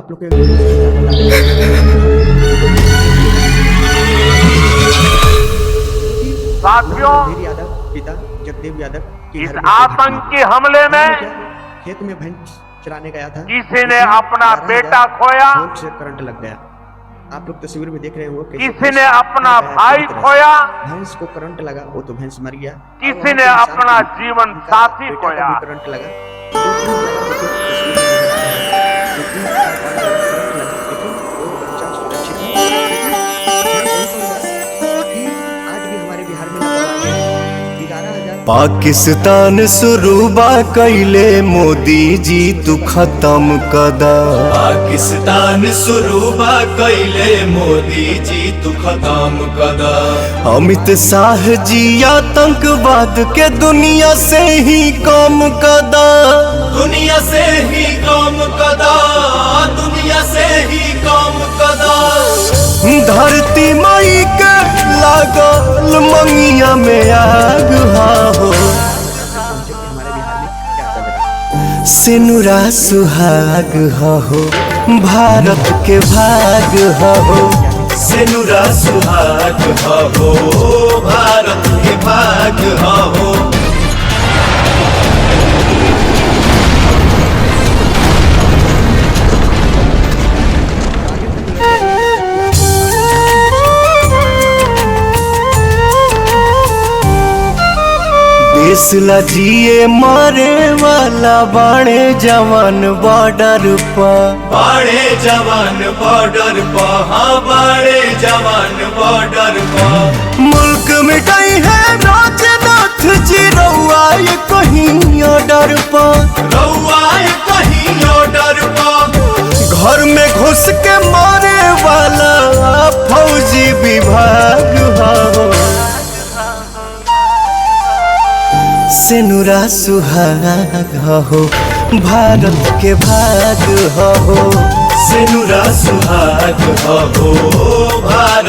आप लोग के साथियों, यादव पिता जगदेव यादव के इस घर में आतंकी हमले में खेत में भैंस चराने गया था, किसी ने अपना बेटा खोया, वोल्ट से करंट लग गया। आप लोग तस्वीर में देख रहे हो किसी ने अपना भाई खोया, भैंस को करंट लगा, वो तो भैंस मर गया। किसी ने अपना जीवन साथी खोया। करंट लगा। पाकिस्तान शुरूबा कैले मोदी जी तू खत्म कदा। पाकिस्तान शुरूबा कैले मोदी जी तू खत्म कदा। अमित शाह जी आतंकवाद के दुनिया से ही कम कदा। दुनिया से ही कम कदा, दुनिया से ही कम कदा। धरती माई के लागल मंगिया में आग हो। सिनुरा सुहाग हो भारत के भाग हो। सिनुरा सुहाग हो भारत के भाग हो। देश ला जिए मारे वाला बाणे जवान बॉर्डर पर। बाड़े जवान बॉर्डर पर, हाँ बाड़े जवान बॉर्डर पर। मुल्क मिटाई है राजनाथ जी रउआ ये कहीं ऑर्डर पर। रउआ कहीं ऑर्डर पर। घर में घुस के मारे वाला फौजी विभाग हो। सिनुरा सुहाग हो भारत के भाग हो। सिनुरा सुहाग हो भारत